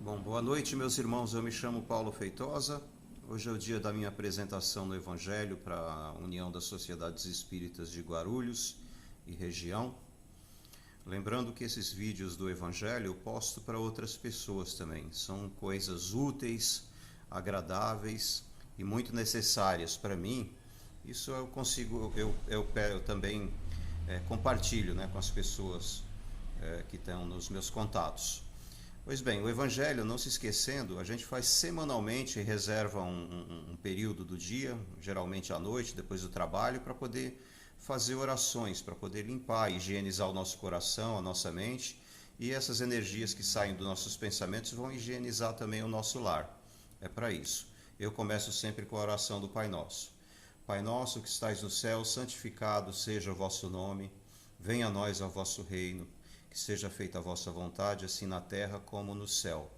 Bom, boa noite, meus irmãos. Eu me chamo Paulo Feitosa. Hoje é o dia da minha apresentação no Evangelho para a União das Sociedades Espíritas de Guarulhos e região. Lembrando que esses vídeos do Evangelho eu posto para outras pessoas também. São coisas úteis, agradáveis e muito necessárias para mim. Isso eu consigo, eu também compartilho, né, com as pessoas que estão nos meus contatos. Pois bem, o Evangelho, não se esquecendo, a gente faz semanalmente, reserva um período do dia, geralmente à noite, depois do trabalho, para poder fazer orações, para poder limpar, higienizar o nosso coração, a nossa mente, e essas energias que saem dos nossos pensamentos vão higienizar também o nosso lar. É para isso. Eu começo sempre com a oração do Pai Nosso. Pai nosso que estais no céu, santificado seja o vosso nome, venha a nós o vosso reino. Que seja feita a vossa vontade, assim na terra como no céu.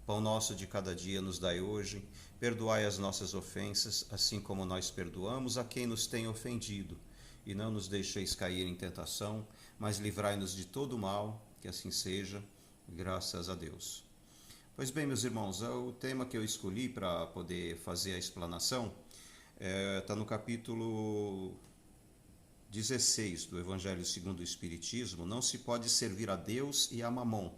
O pão nosso de cada dia nos dai hoje. Perdoai as nossas ofensas, assim como nós perdoamos a quem nos tem ofendido. E não nos deixeis cair em tentação, mas livrai-nos de todo o mal, que assim seja, graças a Deus. Pois bem, meus irmãos, o tema que eu escolhi para poder fazer a explanação está no capítulo 16 do Evangelho segundo o Espiritismo. Não se pode servir a Deus e a Mamon.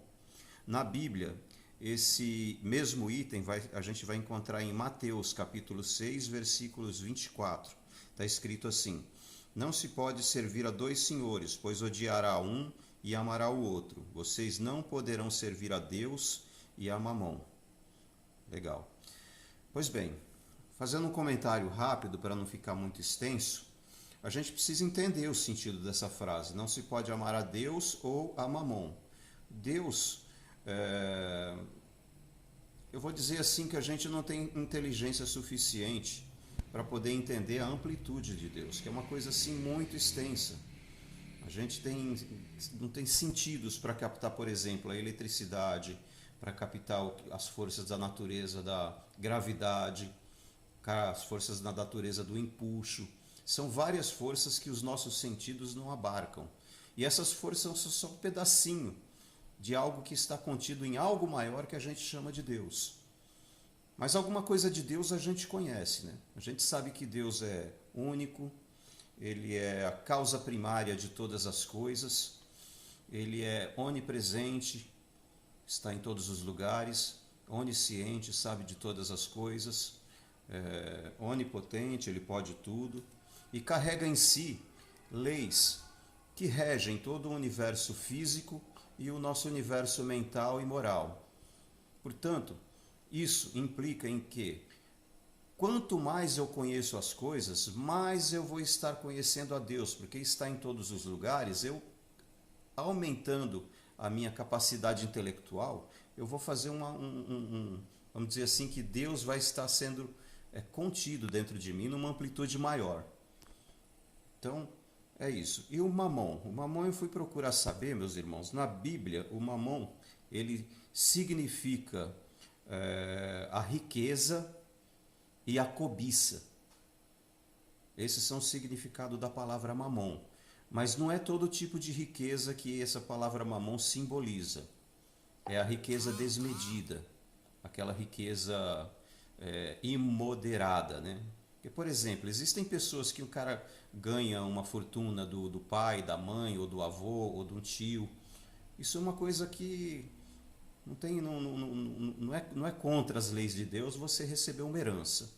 Na Bíblia, esse mesmo item a gente vai encontrar em Mateus capítulo 6, versículos 24. Está escrito assim: não se pode servir a dois senhores, pois odiará um e amará o outro. Vocês não poderão servir a Deus e a Mamon. Legal. Pois bem, fazendo um comentário rápido para não ficar muito extenso, a gente precisa entender o sentido dessa frase. Não se pode amar a Deus ou a Mamon. Deus, eu vou dizer assim que a gente não tem inteligência suficiente para poder entender a amplitude de Deus, que é uma coisa assim muito extensa. A gente não tem sentidos para captar, por exemplo, a eletricidade, para captar as forças da natureza, da gravidade, as forças da natureza do empuxo. São várias forças que os nossos sentidos não abarcam. E essas forças são só um pedacinho de algo que está contido em algo maior que a gente chama de Deus. Mas alguma coisa de Deus a gente conhece, né? A gente sabe que Deus é único, Ele é a causa primária de todas as coisas, Ele é onipresente, está em todos os lugares, onisciente, sabe de todas as coisas, onipotente, Ele pode tudo. E carrega em si leis que regem todo o universo físico e o nosso universo mental e moral. Portanto, isso implica em que, quanto mais eu conheço as coisas, mais eu vou estar conhecendo a Deus, porque está em todos os lugares. Eu, aumentando a minha capacidade intelectual, eu vou fazer vamos dizer assim, que Deus vai estar sendo contido dentro de mim numa amplitude maior. Então, é isso. E o Mamon? O Mamon eu fui procurar saber, meus irmãos. Na Bíblia, o Mamon, ele significa a riqueza e a cobiça. Esses são o significado da palavra Mamon. Mas não é todo tipo de riqueza que essa palavra Mamon simboliza. É a riqueza desmedida, aquela riqueza imoderada, né? Porque, por exemplo, existem pessoas que o cara ganha uma fortuna do pai, da mãe, ou do avô, ou do tio. Isso é uma coisa que não é contra as leis de Deus você receber uma herança.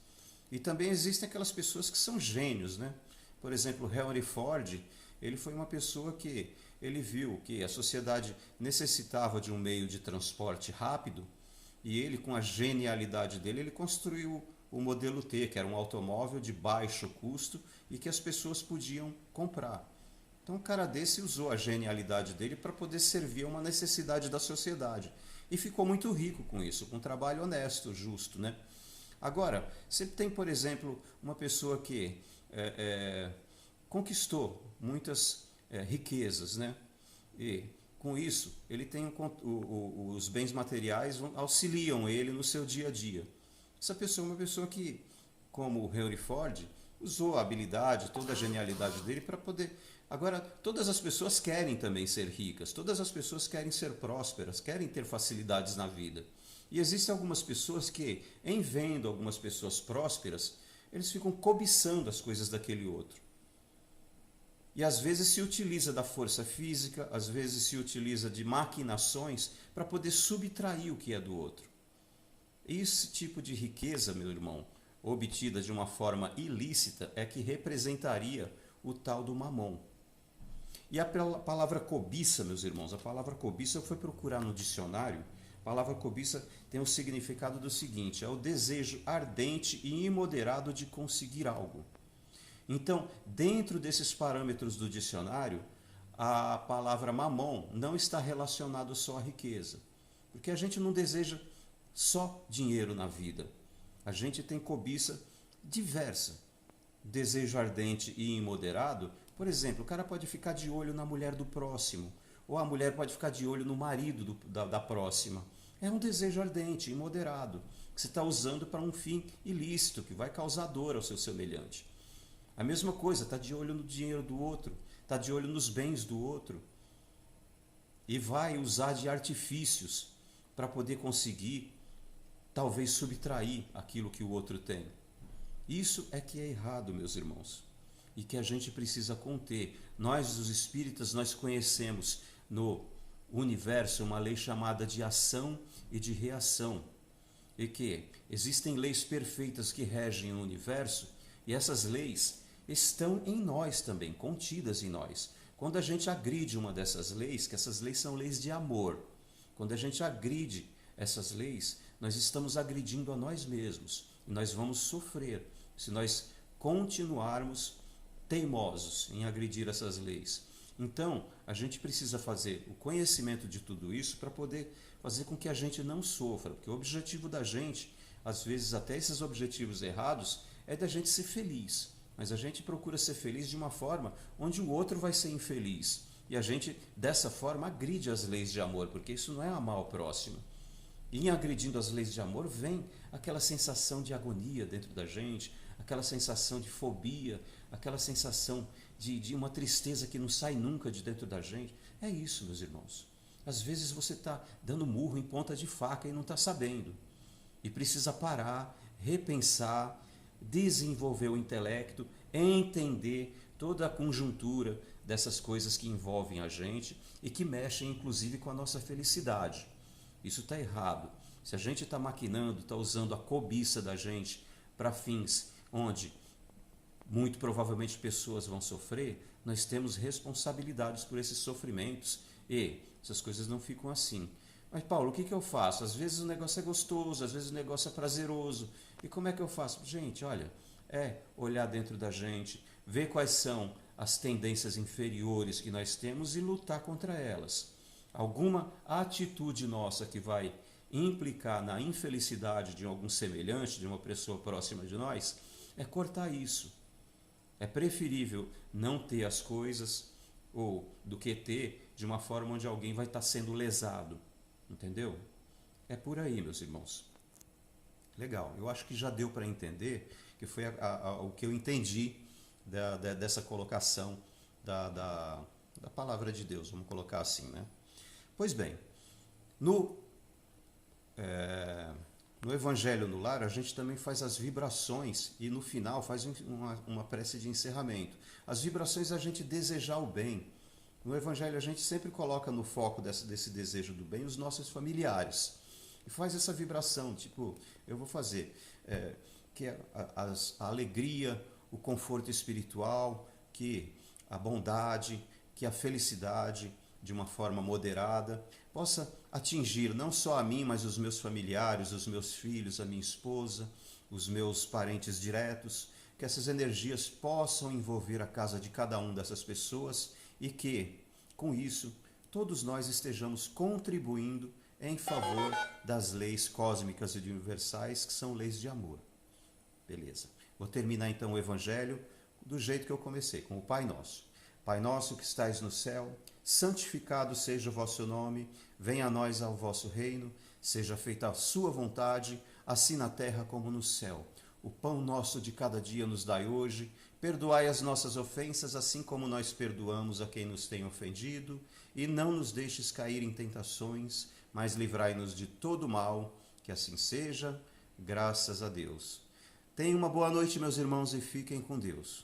E também existem aquelas pessoas que são gênios, né? Por exemplo, Henry Ford, ele foi uma pessoa que ele viu que a sociedade necessitava de um meio de transporte rápido, e ele, com a genialidade dele, ele construiu o modelo T, que era um automóvel de baixo custo e que as pessoas podiam comprar. Então um cara desse usou a genialidade dele para poder servir a uma necessidade da sociedade. E ficou muito rico com isso, com um trabalho honesto, justo, né? Agora, você tem, por exemplo, uma pessoa que conquistou muitas riquezas, né? E com isso, ele tem os bens materiais auxiliam ele no seu dia a dia. Essa pessoa é uma pessoa que, como o Henry Ford, usou a habilidade, toda a genialidade dele para poder... Agora, todas as pessoas querem também ser ricas, todas as pessoas querem ser prósperas, querem ter facilidades na vida. E existem algumas pessoas que, em vendo algumas pessoas prósperas, eles ficam cobiçando as coisas daquele outro. E às vezes se utiliza da força física, às vezes se utiliza de maquinações para poder subtrair o que é do outro. Esse tipo de riqueza, meu irmão, obtida de uma forma ilícita, é que representaria o tal do mamon. E a palavra cobiça, meus irmãos, a palavra cobiça eu fui procurar no dicionário. A palavra cobiça tem o significado do seguinte: é o desejo ardente e imoderado de conseguir algo. Então, dentro desses parâmetros do dicionário, a palavra mamon não está relacionada só à riqueza, porque a gente não deseja só dinheiro na vida. A gente tem cobiça diversa. Desejo ardente e imoderado, por exemplo, o cara pode ficar de olho na mulher do próximo, ou a mulher pode ficar de olho no marido da próxima. É um desejo ardente e imoderado, que você está usando para um fim ilícito, que vai causar dor ao seu semelhante. A mesma coisa, está de olho no dinheiro do outro, está de olho nos bens do outro, e vai usar de artifícios para poder conseguir, talvez, subtrair aquilo que o outro tem. Isso é que é errado, meus irmãos, e que a gente precisa conter. Nós, os espíritas, nós conhecemos no universo uma lei chamada de ação e de reação, e que existem leis perfeitas que regem o universo, e essas leis estão em nós também, contidas em nós. Quando a gente agride uma dessas leis, que essas leis são leis de amor, quando a gente agride essas leis, nós estamos agredindo a nós mesmos, e nós vamos sofrer se nós continuarmos teimosos em agredir essas leis. Então, a gente precisa fazer o conhecimento de tudo isso para poder fazer com que a gente não sofra, porque o objetivo da gente, às vezes até esses objetivos errados, é da gente ser feliz, mas a gente procura ser feliz de uma forma onde o outro vai ser infeliz, e a gente dessa forma agride as leis de amor, porque isso não é amar o próximo. E em agredindo as leis de amor vem aquela sensação de agonia dentro da gente, aquela sensação de fobia, aquela sensação de uma tristeza que não sai nunca de dentro da gente. É isso, meus irmãos. Às vezes você está dando murro em ponta de faca e não está sabendo. E precisa parar, repensar, desenvolver o intelecto, entender toda a conjuntura dessas coisas que envolvem a gente e que mexem inclusive com a nossa felicidade. Isso está errado. Se a gente está maquinando, está usando a cobiça da gente para fins onde muito provavelmente pessoas vão sofrer, nós temos responsabilidades por esses sofrimentos e essas coisas não ficam assim. Mas Paulo, o que eu faço? Às vezes o negócio é gostoso, às vezes o negócio é prazeroso. E como é que eu faço? Gente, olha, é olhar dentro da gente, ver quais são as tendências inferiores que nós temos e lutar contra elas. Alguma atitude nossa que vai implicar na infelicidade de algum semelhante, de uma pessoa próxima de nós, é cortar isso. É preferível não ter as coisas ou do que ter de uma forma onde alguém vai estar sendo lesado. Entendeu? É por aí, meus irmãos. Legal, eu acho que já deu para entender, que foi o que eu entendi dessa colocação da palavra de Deus, vamos colocar assim, né? Pois bem, no Evangelho no Lar, a gente também faz as vibrações e no final faz uma prece de encerramento. As vibrações é a gente desejar o bem. No Evangelho a gente sempre coloca no foco desse desejo do bem os nossos familiares. E faz essa vibração, tipo, eu vou fazer que a alegria, o conforto espiritual, que a bondade, que a felicidade, de uma forma moderada, possa atingir não só a mim, mas os meus familiares, os meus filhos, a minha esposa, os meus parentes diretos, que essas energias possam envolver a casa de cada um dessas pessoas e que, com isso, todos nós estejamos contribuindo em favor das leis cósmicas e universais, que são leis de amor. Beleza. Vou terminar então o Evangelho do jeito que eu comecei, com o Pai Nosso. Pai nosso que estais no céu, santificado seja o vosso nome, venha a nós ao vosso reino, seja feita a sua vontade, assim na terra como no céu. O pão nosso de cada dia nos dai hoje, perdoai as nossas ofensas, assim como nós perdoamos a quem nos tem ofendido, e não nos deixes cair em tentações, mas livrai-nos de todo mal, Que assim seja, graças a Deus. Tenham uma boa noite, meus irmãos, e fiquem com Deus.